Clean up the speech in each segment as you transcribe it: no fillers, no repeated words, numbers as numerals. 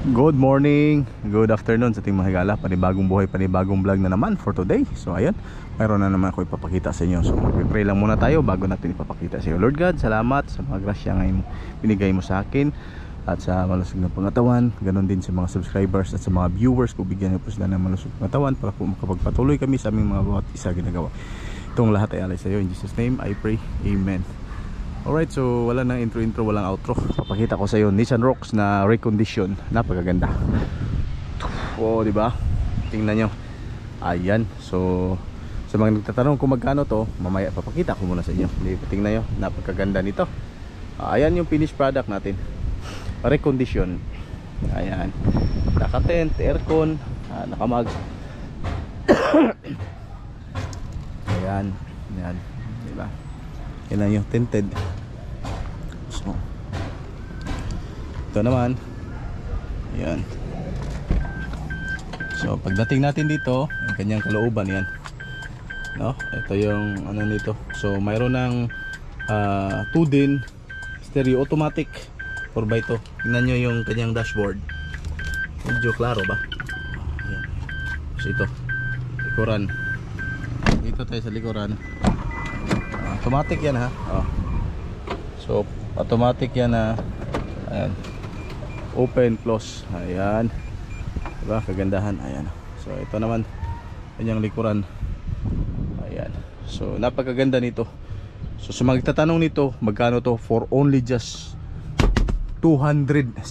Good morning, good afternoon sa ating mga higala. Panibagong buhay, panibagong vlog na naman for today. So ayun, mayroon na naman ako ipapakita sa inyo. So mag-pray lang muna tayo bago natin ipapakita sa inyo. Lord God, salamat sa mga grasya ngayon binigay mo sa akin at sa malusog na pangatawan. Ganon din sa mga subscribers at sa mga viewers ko. Bigyan niyo po sila ng malusog na pangatawan para po makapagpatuloy kami sa aming mga bawat isa ginagawa. Itong lahat ay alay sa iyo. In Jesus name I pray, Amen. Alright, so wala nang intro, walang outro. Papakita ko sa iyo Nissan Rocks na recondition. Napakaganda. Oh, di ba? Tingnan nyo. Ayan. So sa mga nagtatanong kung magkano to, mamaya papakita ko muna sa inyo. Tingnan nyo, napakaganda nito. Ayan yung finished product natin. Recondition. Ayan. Naka-tent, aircon, naka-mags. Ayan. Ayan. Di ba? Yan lang yung tinted. So ito naman. Ayan. So pagdating natin dito, ang kanyang kalooban yan, no? Ito yung ano nito. So mayroon ng 2 din stereo automatic 4x2. Tingnan nyo yung kanyang dashboard. Medyo klaro ba? Ayan. So ito likuran. Dito tayo sa likuran. Automatic yan ha. So automatic yan na. Ayan. Open, close. Ayan. Diba? Kagandahan. Ayan. So ito naman kanyang likuran. Ayan. So napakaganda nito. So sa magtatanong nito, magkano to? For only just 260.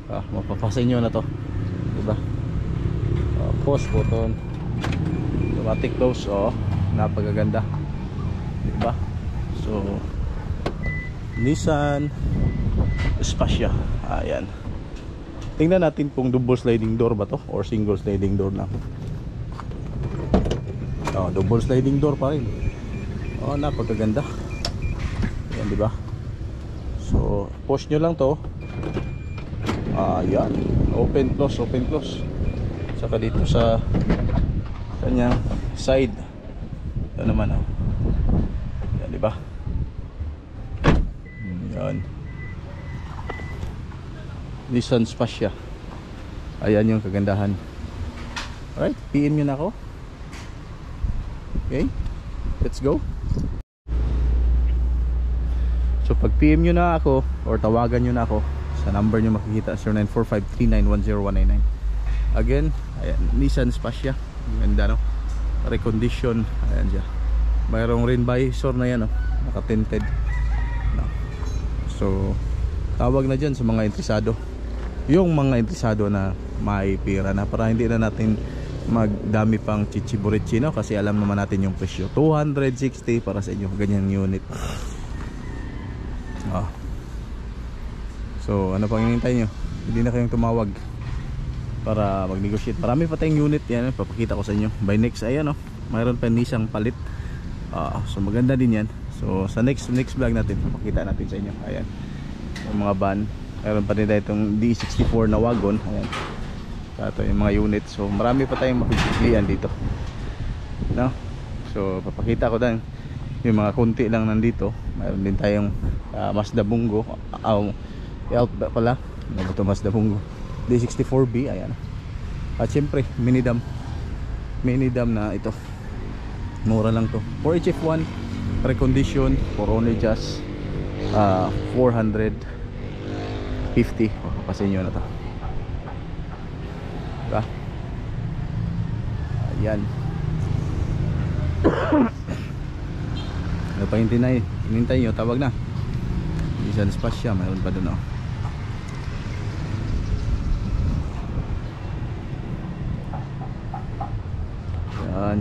Mapapasa nyo na to. Diba? Pause button. Automatic close. Napakaganda. Diba? So Nissan Spasya. Ayan. Tingnan natin kung double sliding door ba to or single sliding door lang. Double sliding door pa rin. Napakaganda. Ayan, diba? So push nyo lang to. Ayan. Open close, open close. Saka dito sa kanyang side. Ito naman yan, diba? Yan. Nissan Spasya. Ayan yung kagandahan. Alright, PM nyo na ako. Okay, let's go. So pag PM nyo na ako or tawagan nyo na ako sa number nyo makikita 0945391099. Again, ayan, Nissan Spasya. Ganda, no? Recondition. Ayan siya. Mayroong rin visor na yan, naka-tinted. So tawag na dyan sa mga interesado. Yung mga interesado na may pira na, para hindi na natin magdami pang chichiburichi, no? Kasi alam naman natin yung presyo. 260 para sa inyo, ganyang unit. So ano pang hinihintay nyo? Hindi na kayong tumawag para mag-negotiate. Marami pa tayong unit yan, papakita ko sa inyo. By next, ayan, mayroon pa nisang palit. So maganda din yan. So sa next vlog natin, papakita natin sa inyo. Ayan, yung mga van. Mayroon pa din itong D64 na wagon. Ayan, ito yung mga unit. So marami pa tayong mapipilian dito, no? So papakita ko din yung mga kunti lang nandito. Mayroon din tayong Mazda Bungo. Elf pala, ito Mazda Bungo D64B. Ayan. At syempre minidam na ito. Mura lang to. 4HF1 recondition for only just 450. Papasin nyo na to. Diba? Ayan. Ano pa hinintay nyo? Tawag na. Nissan Spasya, mayroon pa dun, Ayan.